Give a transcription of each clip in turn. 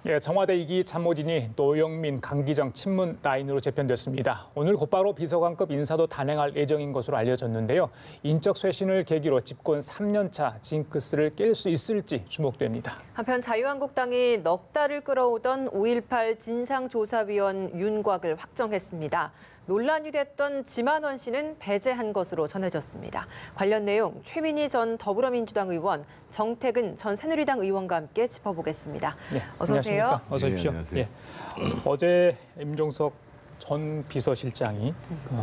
예, 청와대 2기 참모진이 노영민, 강기정 친문 라인으로 재편됐습니다. 오늘 곧바로 비서관급 인사도 단행할 예정인 것으로 알려졌는데요. 인적 쇄신을 계기로 집권 3년차 징크스를 깰 수 있을지 주목됩니다. 한편 자유한국당이 넉 달을 끌어오던 5.18 진상조사위원 윤곽을 확정했습니다. 논란이 됐던 지만원 씨는 배제한 것으로 전해졌습니다. 관련 내용 최민희 전 더불어민주당 의원, 정태근 전 새누리당 의원과 함께 짚어보겠습니다. 네, 어서 오세요. 어서 오십시오. 네, 어제 임종석 전 비서실장이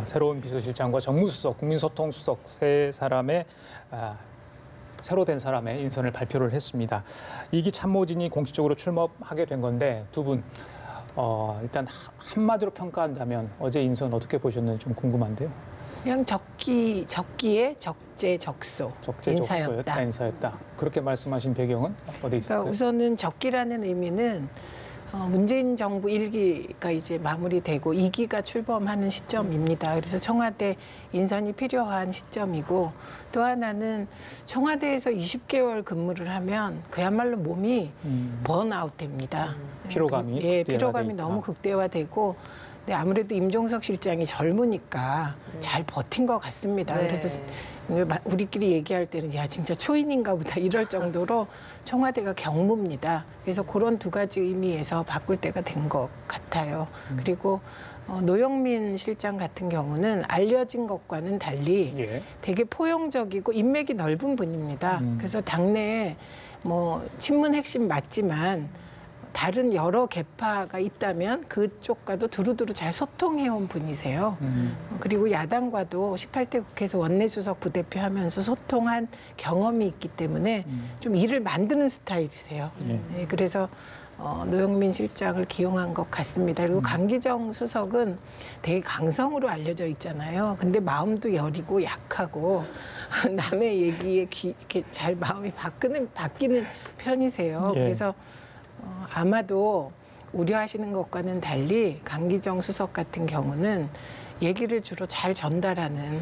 새로운 비서실장과 정무수석, 국민소통수석 세 사람의 새로 된 사람의 인선을 발표를 했습니다. 2기 참모진이 공식적으로 출범하게 된 건데 두 분 일단 한마디로 평가한다면 어제 인선 어떻게 보셨는지 좀 궁금한데요. 그냥 적기에 적재적소 인사였다. 그렇게 말씀하신 배경은 어디 있을까요? 그러니까 우선은 적기라는 의미는 문재인 정부 1기가 이제 마무리되고 2기가 출범하는 시점입니다. 그래서 청와대 인선이 필요한 시점이고 또 하나는 청와대에서 20개월 근무를 하면 그야말로 몸이 번아웃 됩니다. 피로감이 피로감이 너무 극대화되고 근데 아무래도 임종석 실장이 젊으니까 잘 버틴 것 같습니다. 네. 그래서 우리끼리 얘기할 때는 야 진짜 초인인가 보다 이럴 정도로 청와대가 경무입니다. 그래서 그런 두 가지 의미에서 바꿀 때가 된 것 같아요. 그리고 노영민 실장 같은 경우는 알려진 것과는 달리 되게 포용적이고 인맥이 넓은 분입니다. 그래서 당내에 뭐 친문 핵심 맞지만 다른 여러 계파가 있다면 그쪽과도 두루두루 잘 소통해온 분이세요. 그리고 야당과도 18대 국회에서 원내수석 부대표 하면서 소통한 경험이 있기 때문에 좀 일을 만드는 스타일이세요. 네, 그래서 노영민 실장을 기용한 것 같습니다. 그리고 강기정 수석은 되게 강성으로 알려져 있잖아요. 근데 마음도 여리고 약하고 남의 얘기에 이렇게 잘 마음이 바뀌는 편이세요. 그래서 아마도 우려하시는 것과는 달리 강기정 수석 같은 경우는 얘기를 주로 잘 전달하는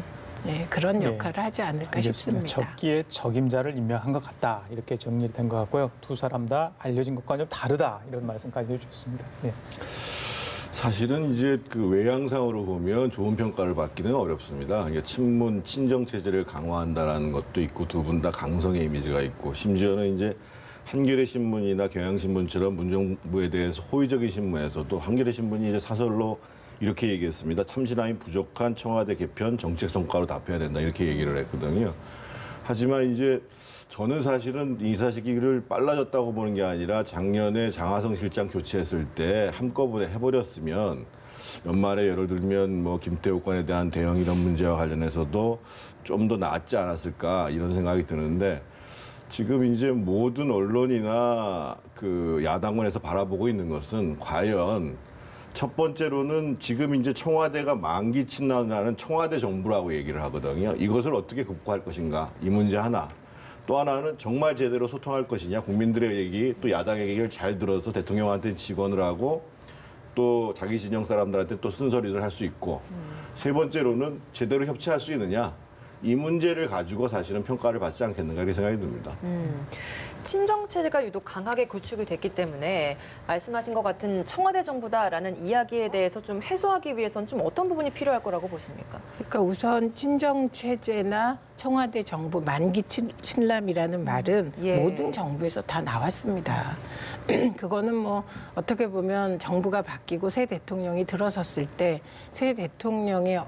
그런 역할을 하지 않을까 싶습니다. 적기에 적임자를 임명한 것 같다. 이렇게 정리된 것 같고요. 두 사람 다 알려진 것과 좀 다르다. 이런 말씀까지 해주셨습니다. 네. 사실은 이제 그 외양상으로 보면 좋은 평가를 받기는 어렵습니다. 그러니까 친문 친정 체제를 강화한다라는 것도 있고 두 분 다 강성의 이미지가 있고 심지어는 이제 한겨레 신문이나 경향신문처럼 문정부에 대해서 호의적인 신문에서도 한겨레 신문이 이제 사설로 이렇게 얘기했습니다. 참신함이 부족한 청와대 개편 정책 성과로 답해야 된다 이렇게 얘기를 했거든요. 하지만 이제 저는 사실은 인사 시기를 빨라졌다고 보는 게 아니라 작년에 장하성 실장 교체했을 때 한꺼번에 해버렸으면 연말에 예를 들면 뭐 김태우권에 대한 대응 이런 문제와 관련해서도 좀 더 나았지 않았을까 이런 생각이 드는데 지금 이제 모든 언론이나 그 야당원에서 바라보고 있는 것은 과연 첫 번째로는 지금 이제 청와대가 만기 친난하는 청와대 정부라고 얘기를 하거든요. 이것을 어떻게 극복할 것인가 이 문제 하나. 또 하나는 정말 제대로 소통할 것이냐 국민들의 얘기 또 야당의 얘기를 잘 들어서 대통령한테 직언을 하고 또 자기 진영 사람들한테 또 쓴소리를 할 수 있고 세 번째로는 제대로 협치할 수 있느냐. 이 문제를 가지고 사실은 평가를 받지 않겠는가 이렇게 생각이 듭니다. 친정체제가 유독 강하게 구축이 됐기 때문에 말씀하신 것 같은 청와대 정부다라는 이야기에 대해서 좀 해소하기 위해서는 좀 어떤 부분이 필요할 거라고 보십니까? 그러니까 우선 친정체제나 청와대 정부 만기 친남이라는 말은 모든 정부에서 다 나왔습니다. 그거는 뭐 어떻게 보면 정부가 바뀌고 새 대통령이 들어섰을 때 새 대통령의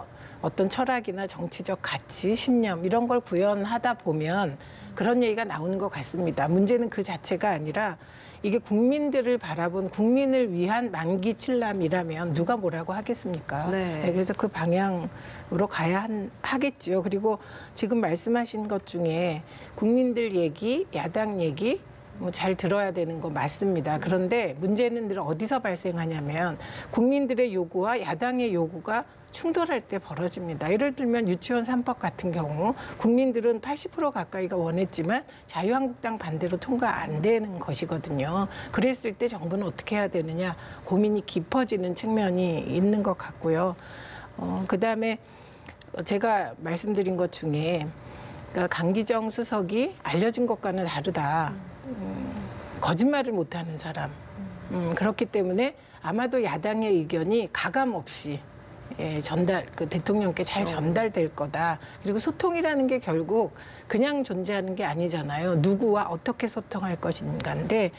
어떤 철학이나 정치적 가치, 신념 이런 걸 구현하다 보면 그런 얘기가 나오는 것 같습니다. 문제는 그 자체가 아니라 이게 국민들을 바라본 국민을 위한 만기 칠남이라면 누가 뭐라고 하겠습니까? 네, 그래서 그 방향으로 가야 하겠죠. 그리고 지금 말씀하신 것 중에 국민들 얘기, 야당 얘기 뭐 잘 들어야 되는 거 맞습니다. 그런데 문제는 늘 어디서 발생하냐면 국민들의 요구와 야당의 요구가 충돌할 때 벌어집니다. 예를 들면 유치원 3법 같은 경우 국민들은 80% 가까이가 원했지만 자유한국당 반대로 통과 안 되는 것이거든요. 그랬을 때 정부는 어떻게 해야 되느냐 고민이 깊어지는 측면이 있는 것 같고요. 그다음에 제가 말씀드린 것 중에 그러니까 강기정 수석이 알려진 것과는 다르다. 거짓말을 못하는 사람. 그렇기 때문에 아마도 야당의 의견이 가감 없이 그 대통령께 잘 전달될 거다. 그리고 소통이라는 게 결국 그냥 존재하는 게 아니잖아요. 누구와 어떻게 소통할 것인가인데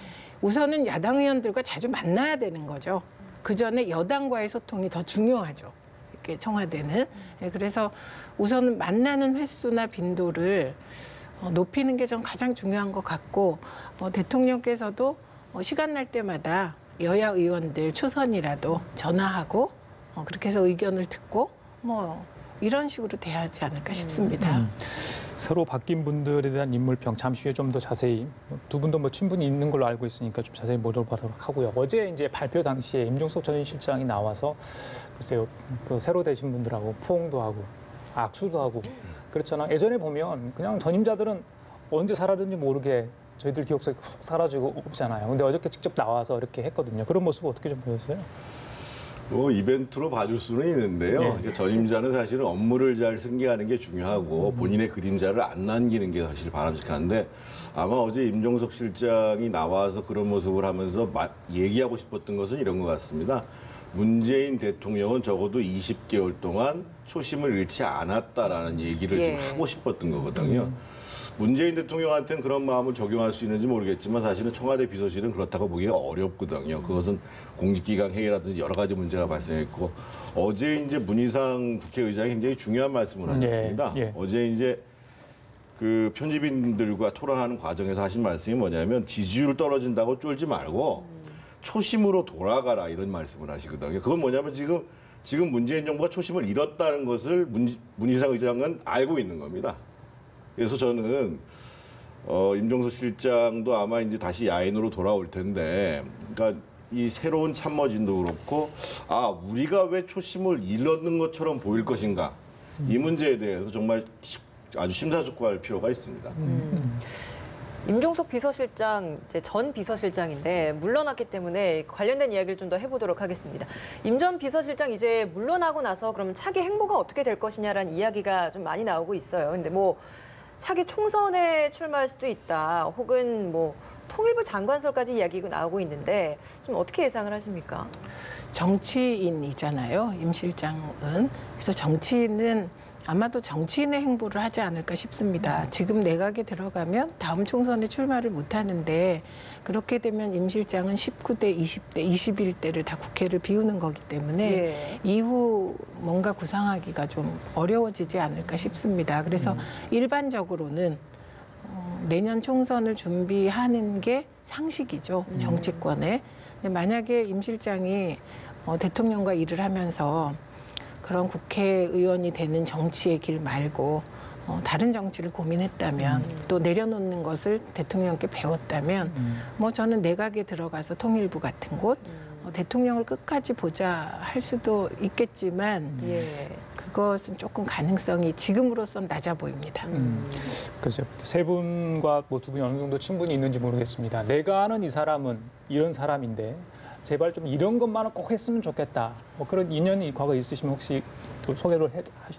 우선은 야당 의원들과 자주 만나야 되는 거죠. 그 전에 여당과의 소통이 더 중요하죠. 이렇게 청와대는. 그래서 우선은 만나는 횟수나 빈도를 높이는 게 전 가장 중요한 것 같고 대통령께서도 시간 날 때마다 여야 의원들 초선이라도 전화하고 그렇게 해서 의견을 듣고 이런 식으로 돼야 하지 않을까 싶습니다. 새로 바뀐 분들에 대한 인물평 잠시 후에 좀 더 자세히 두 분도 친분이 있는 걸로 알고 있으니까 좀 자세히 물어보도록 하고요. 어제 이제 발표 당시에 임종석 전 실장이 나와서 글쎄요 그 새로 되신 분들하고 포옹도 하고 악수도 하고 그렇잖아. 예전에 보면 그냥 전임자들은 언제 살았는지 모르게 저희들 기억 속에 훅 사라지고 없잖아요. 근데 어저께 직접 나와서 이렇게 했거든요. 그런 모습 어떻게 좀 보였어요? 이벤트로 봐줄 수는 있는데요. 그러니까 전임자는 사실은 업무를 잘 승계하는 게 중요하고 본인의 그림자를 안 남기는 게 사실 바람직한데 아마 어제 임종석 실장이 나와서 그런 모습을 하면서 얘기하고 싶었던 것은 이런 것 같습니다. 문재인 대통령은 적어도 20개월 동안 초심을 잃지 않았다라는 얘기를 지금 하고 싶었던 거거든요. 문재인 대통령한테는 그런 마음을 적용할 수 있는지 모르겠지만 사실은 청와대 비서실은 그렇다고 보기가 어렵거든요. 그것은 공직기강 회의라든지 여러 가지 문제가 발생했고 어제 이제 문희상 국회의장이 굉장히 중요한 말씀을 하셨습니다. 어제 이제 그 편집인들과 토론하는 과정에서 하신 말씀이 뭐냐면 지지율 떨어진다고 쫄지 말고 초심으로 돌아가라 이런 말씀을 하시거든요. 그건 뭐냐면 지금 문재인 정부가 초심을 잃었다는 것을 문희상 의장은 알고 있는 겁니다. 그래서 저는 임종석 실장도 아마 이제 다시 야인으로 돌아올 텐데, 그러니까 이 새로운 참모진도 그렇고, 우리가 왜 초심을 잃었는 것처럼 보일 것인가 이 문제에 대해서 정말 아주 심사숙고할 필요가 있습니다. 임종석 비서실장, 이제 전 비서실장인데 물러났기 때문에 관련된 이야기를 좀 더 해보도록 하겠습니다. 임 전 비서실장 이제 물러나고 나서 그럼 차기 행보가 어떻게 될 것이냐라는 이야기가 좀 많이 나오고 있어요. 근데 차기 총선에 출마할 수도 있다. 혹은 통일부 장관설까지 이야기가 나오고 있는데 좀 어떻게 예상을 하십니까? 정치인이잖아요. 임 실장은. 그래서 정치인은 아마도 정치인의 행보를 하지 않을까 싶습니다. 지금 내각에 들어가면 다음 총선에 출마를 못 하는데 그렇게 되면 임 실장은 19대, 20대, 21대를 다 국회를 비우는 거기 때문에 이후 뭔가 구상하기가 좀 어려워지지 않을까 싶습니다. 그래서 일반적으로는 내년 총선을 준비하는 게 상식이죠. 정치권에. 근데 만약에 임 실장이 대통령과 일을 하면서 그런 국회의원이 되는 정치의 길 말고 다른 정치를 고민했다면 또 내려놓는 것을 대통령께 배웠다면 저는 내각에 들어가서 통일부 같은 곳 대통령을 끝까지 보자 할 수도 있겠지만 그것은 조금 가능성이 지금으로선 낮아 보입니다. 글쎄요. 세 분과 두 분이 어느 정도 친분이 있는지 모르겠습니다. 내가 아는 이 사람은 이런 사람인데 제발 좀 이런 것만은 꼭 했으면 좋겠다. 그런 인연이 과거에 있으시면 혹시 또 소개를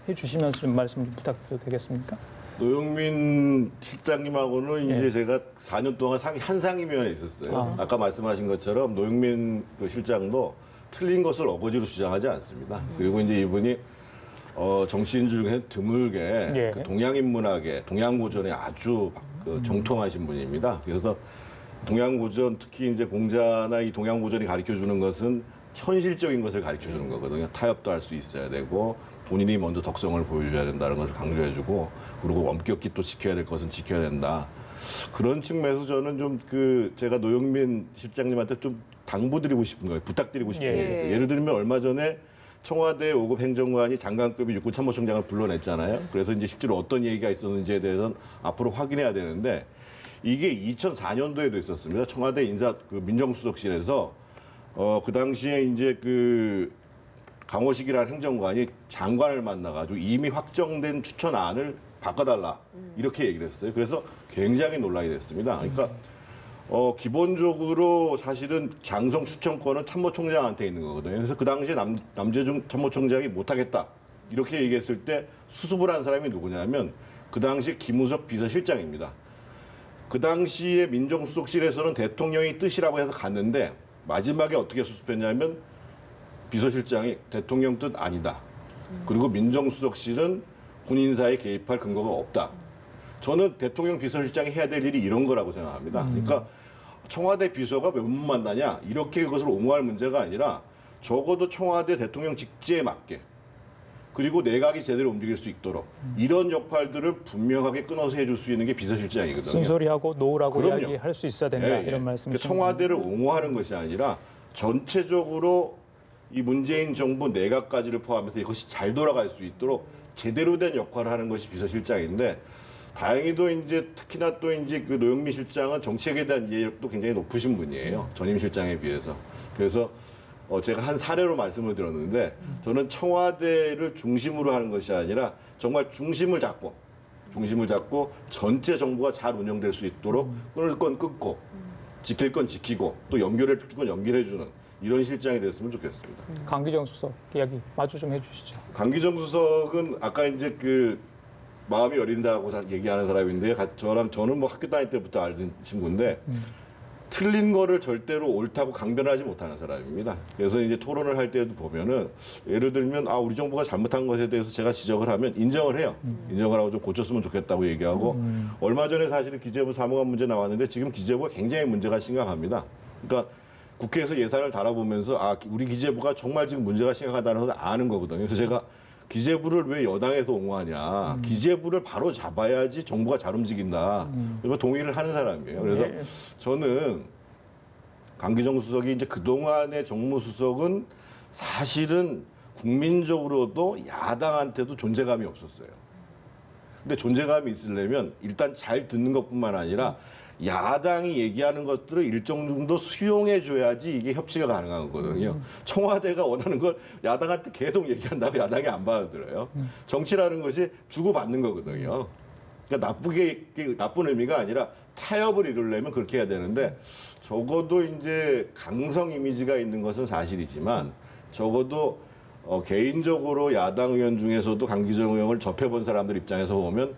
해주시면서 좀 말씀 좀 부탁드려도 되겠습니까? 노영민 실장님하고는 이제 제가 4년 동안 한 상임위원회에 있었어요. 아까 말씀하신 것처럼 노영민 실장도 틀린 것을 어거지로 주장하지 않습니다. 그리고 이제 이분이 정치인 중에 드물게 그 동양인 문학에 동양고전에 아주 정통하신 분입니다. 그래서 동양고전 특히 이제 공자나 이 동양고전이 가르쳐주는 것은 현실적인 것을 가르쳐주는 거거든요. 타협도 할 수 있어야 되고 본인이 먼저 덕성을 보여줘야 된다는 것을 강조해주고 그리고 엄격히 또 지켜야 될 것은 지켜야 된다. 그런 측면에서 저는 좀 제가 노영민 실장님한테 좀 당부드리고 싶은 거예요. 부탁드리고 싶은 게 있어요. 예를 들면 얼마 전에 청와대 5급 행정관이 장관급이 육군 참모총장을 불러냈잖아요. 그래서 이제 실제로 어떤 얘기가 있었는지에 대해서는 앞으로 확인해야 되는데 이게 2004년도에도 있었습니다. 청와대 민정수석실에서 그 당시에 이제 강호식이라는 행정관이 장관을 만나가지고 이미 확정된 추천안을 바꿔달라 이렇게 얘기를 했어요. 그래서 굉장히 논란이 됐습니다. 그러니까 기본적으로 사실은 장성 추천권은 참모총장한테 있는 거거든요. 그래서 그 당시에 남재중 참모총장이 못하겠다 이렇게 얘기했을 때 수습을 한 사람이 누구냐면 그 당시 김우석 비서실장입니다. 그 당시에 민정수석실에서는 대통령의 뜻이라고 해서 갔는데 마지막에 어떻게 수습했냐면 비서실장이 대통령 뜻 아니다. 그리고 민정수석실은 군인사에 개입할 근거가 없다. 저는 대통령 비서실장이 해야 될 일이 이런 거라고 생각합니다. 그러니까 청와대 비서가 왜 못 만나냐 이렇게 그것을 옹호할 문제가 아니라 적어도 청와대 대통령 직제에 맞게 그리고 내각이 제대로 움직일 수 있도록 이런 역할들을 분명하게 끊어서 해줄 수 있는 게 비서실장이거든요. 쓴소리하고 놓으라고 그럼요. 이야기할 수 있어야 된다 예, 예. 이런 말씀이시죠. 청와대를 옹호하는 것이 아니라 전체적으로 이 문재인 정부 내각까지를 포함해서 이것이 잘 돌아갈 수 있도록 제대로 된 역할을 하는 것이 비서실장인데 다행히도 이제 특히나 또 이제 그 노영민 실장은 정책에 대한 이해력도 굉장히 높으신 분이에요. 전임 실장에 비해서. 그래서 제가 한 사례로 말씀을 드렸는데 저는 청와대를 중심으로 하는 것이 아니라 정말 중심을 잡고 전체 정부가 잘 운영될 수 있도록 끊을 건 끊고 지킬 건 지키고 또 연결해 줄 건 연결해 주는 이런 실장이 됐으면 좋겠습니다. 강기정 수석 이야기 마주 좀 해주시죠. 강기정 수석은 아까 이제 그 마음이 여린다고 얘기하는 사람인데 저는 뭐 학교 다닐 때부터 알던 친구인데 틀린 거를 절대로 옳다고 강변하지 못하는 사람입니다. 그래서 이제 토론을 할 때도 보면은 예를 들면 우리 정부가 잘못한 것에 대해서 제가 지적을 하면 인정을 해요. 인정을 하고 좀 고쳤으면 좋겠다고 얘기하고 얼마 전에 사실은 기재부 사무관 문제 나왔는데 지금 기재부가 굉장히 문제가 심각합니다. 그러니까 국회에서 예산을 다뤄보면서 우리 기재부가 정말 지금 문제가 심각하다는 것을 아는 거거든요. 그래서 제가 기재부를 왜 여당에서 옹호하냐. 기재부를 바로 잡아야지 정부가 잘 움직인다. 그래서 동의를 하는 사람이에요. 그래서 네. 저는 강기정 수석이 이제 그동안의 정무수석은 사실은 국민적으로도 야당한테도 존재감이 없었어요. 근데 존재감이 있으려면 일단 잘 듣는 것뿐만 아니라 야당이 얘기하는 것들을 일정 정도 수용해 줘야지 이게 협치가 가능한 거거든요. 청와대가 원하는 걸 야당한테 계속 얘기한다고 야당이 안 받아들여요. 정치라는 것이 주고받는 거거든요. 그러니까 나쁜 의미가 아니라 타협을 이루려면 그렇게 해야 되는데 적어도 이제 강성 이미지가 있는 것은 사실이지만 적어도 개인적으로 야당 의원 중에서도 강기정 의원을 접해본 사람들 입장에서 보면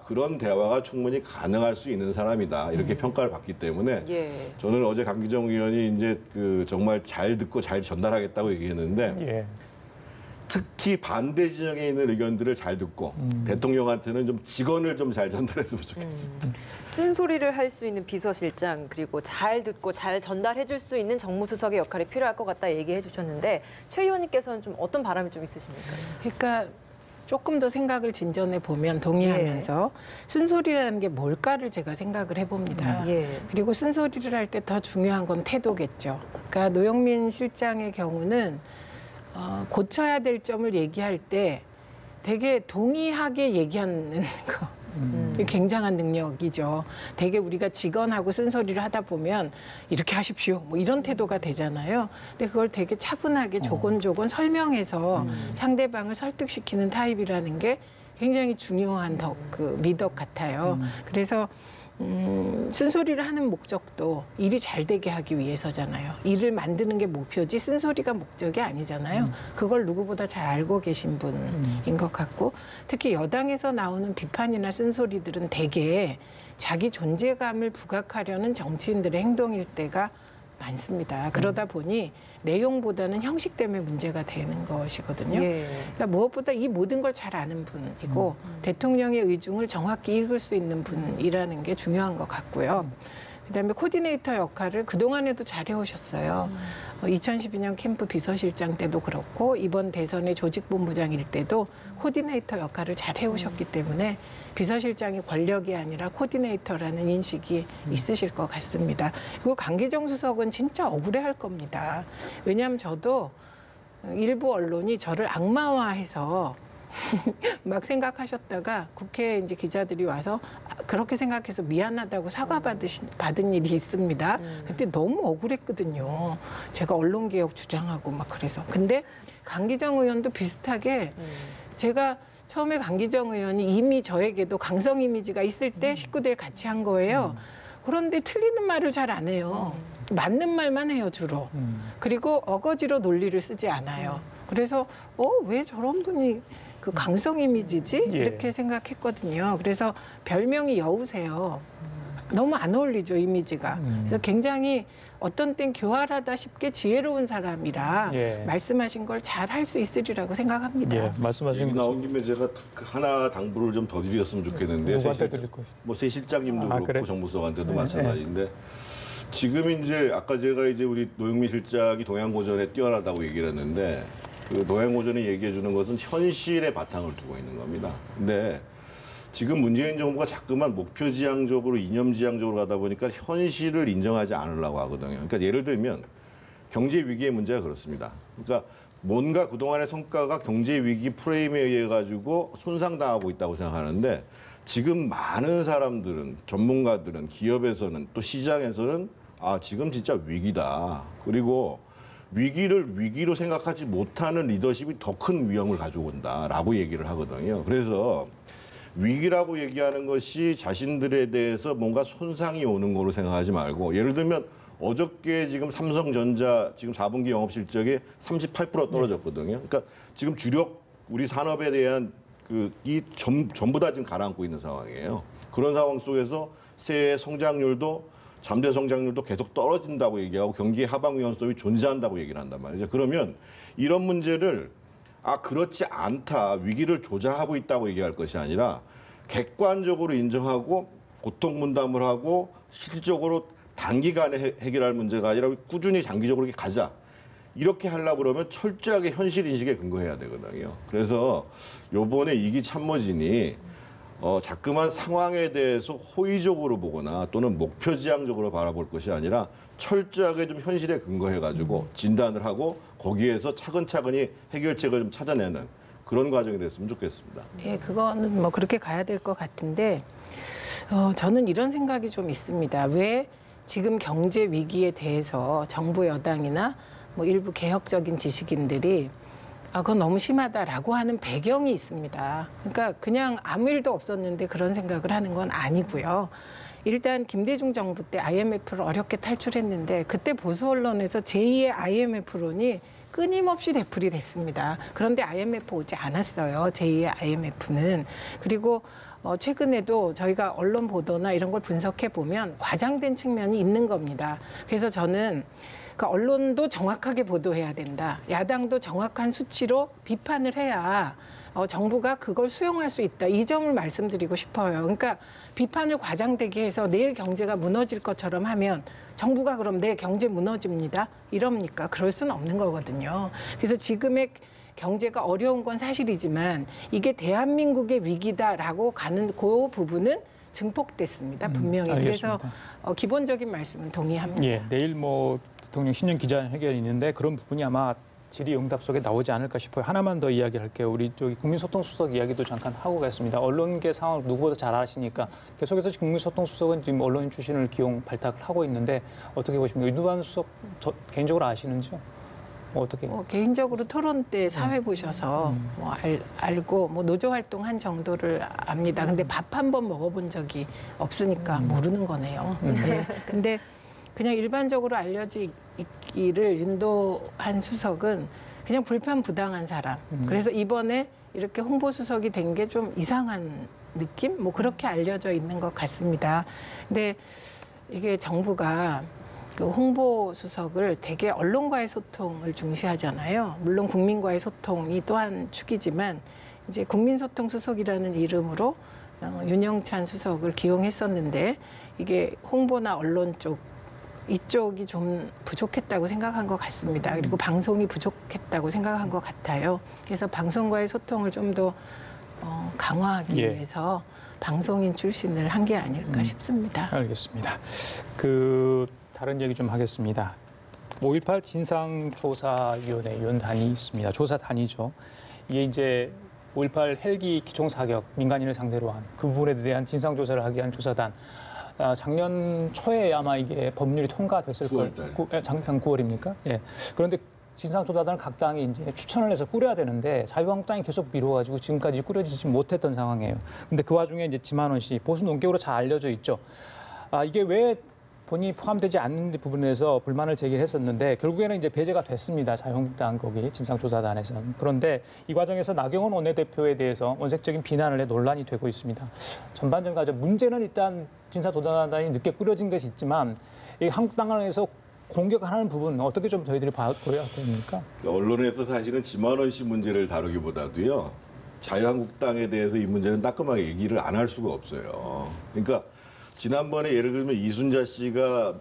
그런 대화가 충분히 가능할 수 있는 사람이다. 이렇게 평가를 받기 때문에 예. 저는 어제 강기정 의원이 이제 정말 잘 듣고 잘 전달하겠다고 얘기했는데 예. 특히 반대 지역에 있는 의견들을 잘 듣고 대통령한테는 좀 직언을 좀 잘 전달했으면 좋겠습니다. 쓴소리를 할 수 있는 비서실장 그리고 잘 듣고 잘 전달해 줄 수 있는 정무수석의 역할이 필요할 것 같다 얘기해 주셨는데 최 의원님께서는 좀 어떤 바람이 좀 있으십니까? 그러니까 조금 더 생각을 진전해 보면 동의하면서 쓴소리라는 게 뭘까를 제가 생각을 해봅니다. 예. 그리고 쓴소리를 할 때 더 중요한 건 태도겠죠. 그러니까 노영민 실장의 경우는 고쳐야 될 점을 얘기할 때 되게 동의하게 얘기하는 거. 굉장한 능력이죠. 되게 우리가 직언하고 쓴소리를 하다 보면 이렇게 하십시오. 뭐 이런 태도가 되잖아요. 근데 그걸 되게 차분하게 조곤조곤 설명해서 상대방을 설득시키는 타입이라는 게 굉장히 중요한 미덕 같아요. 그래서 쓴소리를 하는 목적도 일이 잘 되게 하기 위해서잖아요. 일을 만드는 게 목표지 쓴소리가 목적이 아니잖아요. 그걸 누구보다 잘 알고 계신 분인 것 같고 특히 여당에서 나오는 비판이나 쓴소리들은 대개 자기 존재감을 부각하려는 정치인들의 행동일 때가 많습니다. 그러다 보니 내용보다는 형식 때문에 문제가 되는 것이거든요. 예. 그러니까 무엇보다 이 모든 걸 잘 아는 분이고 대통령의 의중을 정확히 읽을 수 있는 분이라는 게 중요한 것 같고요. 그다음에 코디네이터 역할을 그동안에도 잘 해오셨어요. 2012년 캠프 비서실장 때도 그렇고 이번 대선의 조직본부장일 때도 코디네이터 역할을 잘 해오셨기 때문에 비서실장이 권력이 아니라 코디네이터라는 인식이 있으실 것 같습니다. 그리고 강기정 수석은 진짜 억울해할 겁니다. 왜냐하면 저도 일부 언론이 저를 악마화해서 막 생각하셨다가 국회에 이제 기자들이 와서 그렇게 생각해서 미안하다고 사과받은 일이 있습니다. 그때 너무 억울했거든요. 제가 언론개혁 주장하고 막 그래서. 근데 강기정 의원도 비슷하게 제가 처음에 강기정 의원이 이미 저에게도 강성 이미지가 있을 때 식구들 같이 한 거예요. 그런데 틀리는 말을 잘 안 해요. 맞는 말만 해요, 주로. 그리고 어거지로 논리를 쓰지 않아요. 그래서 왜 저런 분이 그 강성 이미지지? 예. 이렇게 생각했거든요. 그래서 별명이 여우세요. 너무 안 어울리죠, 이미지가. 그래서 굉장히 어떤 땐 교활하다 싶게 지혜로운 사람이라 예. 말씀하신 걸 잘 할 수 있으리라고 생각합니다. 예, 말씀하신 얘기 나온 김에 제가 하나 당부를 좀 더 드렸으면 좋겠는데 누구한테 드릴 것이? 새 실장님도 아, 그렇고 그래? 정무수석한테도 마찬가지인데 지금 이제 아까 제가 이제 우리 노영민 실장이 동양고전에 뛰어나다고 얘기를 했는데 그 동양고전이 얘기해 주는 것은 현실의 바탕을 두고 있는 겁니다. 근데 지금 문재인 정부가 자꾸만 목표지향적으로 이념지향적으로 가다 보니까 현실을 인정하지 않으려고 하거든요. 그러니까 예를 들면 경제 위기의 문제가 그렇습니다. 그러니까 뭔가 그동안의 성과가 경제 위기 프레임에 의해 가지고 손상당하고 있다고 생각하는데 지금 많은 사람들은 전문가들은 기업에서는 또 시장에서는 지금 진짜 위기다. 그리고 위기를 위기로 생각하지 못하는 리더십이 더 큰 위험을 가져온다라고 얘기를 하거든요. 그래서 위기라고 얘기하는 것이 자신들에 대해서 뭔가 손상이 오는 거로 생각하지 말고 예를 들면 어저께 지금 삼성전자 지금 4분기 영업 실적이 38% 떨어졌거든요. 그러니까 지금 주력 우리 산업에 대한 전부 다 지금 가라앉고 있는 상황이에요. 그런 상황 속에서 새해 성장률도 잠재 성장률도 계속 떨어진다고 얘기하고 경기 하방 위험성이 존재한다고 얘기를 한단 말이죠. 그러면 이런 문제를 그렇지 않다. 위기를 조장하고 있다고 얘기할 것이 아니라 객관적으로 인정하고 고통 분담을 하고 실질적으로 단기간에 해결할 문제가 아니라 꾸준히 장기적으로 이렇게 가자. 이렇게 하려고 그러면 철저하게 현실 인식에 근거해야 되거든요. 그래서 요번에 이기 참모진이 자꾸만 상황에 대해서 호의적으로 보거나 또는 목표지향적으로 바라볼 것이 아니라 철저하게 좀 현실에 근거해가지고 진단을 하고 거기에서 차근차근히 해결책을 좀 찾아내는 그런 과정이 됐으면 좋겠습니다. 네, 그거는 뭐 그렇게 가야 될 것 같은데 저는 이런 생각이 좀 있습니다. 왜 지금 경제 위기에 대해서 정부 여당이나 뭐 일부 개혁적인 지식인들이 그건 너무 심하다라고 하는 배경이 있습니다. 그러니까 그냥 아무 일도 없었는데 그런 생각을 하는 건 아니고요. 일단 김대중 정부 때 IMF를 어렵게 탈출했는데 그때 보수 언론에서 제2의 IMF론이 끊임없이 되풀이 됐습니다. 그런데 IMF 오지 않았어요. 제2의 IMF는. 그리고 최근에도 저희가 언론 보도나 이런 걸 분석해 보면 과장된 측면이 있는 겁니다. 그래서 저는 언론도 정확하게 보도해야 된다. 야당도 정확한 수치로 비판을 해야 정부가 그걸 수용할 수 있다. 이 점을 말씀드리고 싶어요. 그러니까 비판을 과장되게 해서 내일 경제가 무너질 것처럼 하면 정부가 그럼 내 경제 무너집니다. 이럽니까? 그럴 수는 없는 거거든요. 그래서 지금의 경제가 어려운 건 사실이지만 이게 대한민국의 위기다라고 가는 그 부분은 증폭됐습니다. 분명히. 알겠습니다. 그래서 기본적인 말씀은 동의합니다. 예, 내일 대통령 신년 기자회견이 있는데 그런 부분이 아마 질의응답 속에 나오지 않을까 싶어요. 하나만 더 이야기할게요. 우리 국민소통수석 이야기도 잠깐 하고 가겠습니다. 언론계 상황을 누구보다 잘 아시니까 계속해서 국민소통수석은 지금 언론인 출신을 기용 발탁을 하고 있는데 어떻게 보십니까? 윤두관 수석 개인적으로 아시는지요? 어떻게? 개인적으로 토론 때 사회 보셔서 알고 노조 활동한 정도를 압니다. 근데 밥 한 번 먹어본 적이 없으니까 모르는 거네요. 네. 근데 그냥 일반적으로 알려지기를 윤도한 수석은 그냥 불편부당한 사람. 그래서 이번에 이렇게 홍보수석이 된 게 좀 이상한 느낌? 그렇게 알려져 있는 것 같습니다. 근데 이게 정부가 그 홍보수석을 되게 언론과의 소통을 중시하잖아요. 물론 국민과의 소통이 또한 축이지만 이제 국민소통수석이라는 이름으로 윤영찬 수석을 기용했었는데 이게 홍보나 언론 쪽 이쪽이 좀 부족했다고 생각한 것 같습니다. 그리고 방송이 부족했다고 생각한 것 같아요. 그래서 방송과의 소통을 좀 더 강화하기 위해서 방송인 출신을 한 게 아닐까 싶습니다. 알겠습니다. 다른 얘기 좀 하겠습니다. 5.18 진상조사위원회 위원단이 있습니다. 조사단이죠. 이게 이제 5.18 헬기 기총 사격 민간인을 상대로 한 그 부분에 대한 진상조사를 하기 위한 조사단. 작년 초에 아마 이게 법률이 통과됐을 거예요. 작년 9월입니까? 예. 그런데 진상조사단을 각 당이 이제 추천을 해서 꾸려야 되는데 자유한국당이 계속 미뤄가지고 지금까지 꾸려지지 못했던 상황이에요. 근데 그 와중에 이제 지만원 씨 보수 논객으로 잘 알려져 있죠. 이게 왜 본인이 포함되지 않는 부분에서 불만을 제기했었는데 결국에는 이제 배제가 됐습니다. 자유한국당 거기 진상조사단에서. 그런데 이 과정에서 나경원 원내대표에 대해서 원색적인 비난을 해 논란이 되고 있습니다. 전반적으로 문제는 일단 진상조사단이 늦게 꾸려진 것이 있지만 이 한국당에서 공격하는 부분 어떻게 좀 저희들이 봐야 됩니까? 언론에서 사실은 지만원 씨 문제를 다루기보다도요. 자유한국당에 대해서 이 문제는 따끔하게 얘기를 안 할 수가 없어요. 그러니까 지난번에 예를 들면 이순자 씨가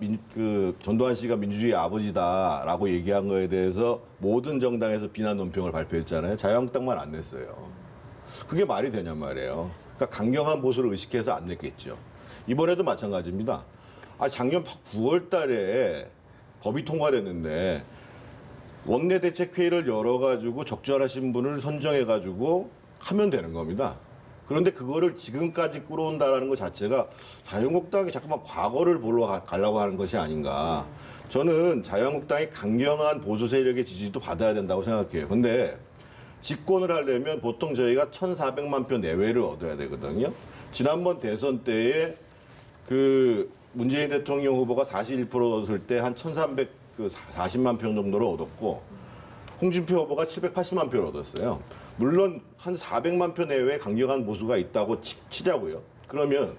전두환 씨가 민주주의 아버지다라고 얘기한 거에 대해서 모든 정당에서 비난 논평을 발표했잖아요. 자유한국당만 안 냈어요. 그게 말이 되냔 말이에요. 그러니까 강경한 보수를 의식해서 안 냈겠죠. 이번에도 마찬가지입니다. 작년 9월 달에 법이 통과됐는데 원내대책회의를 열어가지고 적절하신 분을 선정해가지고 하면 되는 겁니다. 그런데 그거를 지금까지 끌어온다라는 것 자체가 자유한국당이 자꾸만 과거를 보러 가려고 하는 것이 아닌가. 저는 자유한국당이 강경한 보수 세력의 지지도 받아야 된다고 생각해요. 근데 집권을 하려면 보통 저희가 1,400만 표 내외를 얻어야 되거든요. 지난번 대선 때에 문재인 대통령 후보가 41% 얻었을 때 한 1,340만 표 정도를 얻었고 홍준표 후보가 780만 표를 얻었어요. 물론 한 400만 표 내외의 강경한 보수가 있다고 치자고요. 그러면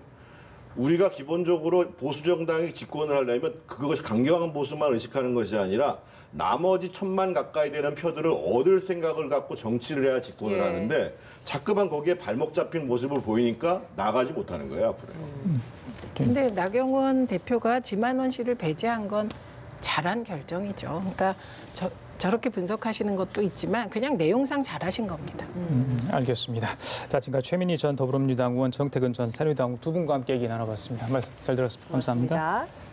우리가 기본적으로 보수 정당이 집권을 하려면 그것이 강경한 보수만 의식하는 것이 아니라 나머지 1,000만 가까이 되는 표들을 얻을 생각을 갖고 정치를 해야 집권을 하는데 자꾸만 거기에 발목 잡힌 모습을 보이니까 나가지 못하는 거예요, 앞으로. 근데 나경원 대표가 지만원 씨를 배제한 건 잘한 결정이죠. 그러니까 저렇게 분석하시는 것도 있지만 그냥 내용상 잘하신 겁니다. 알겠습니다. 자, 지금까지 최민희 전 더불어민주당 의원, 정태근 전 새누리당 두 분과 함께 얘기 나눠봤습니다. 말씀 잘 들었습니다. 감사합니다. 고맙습니다.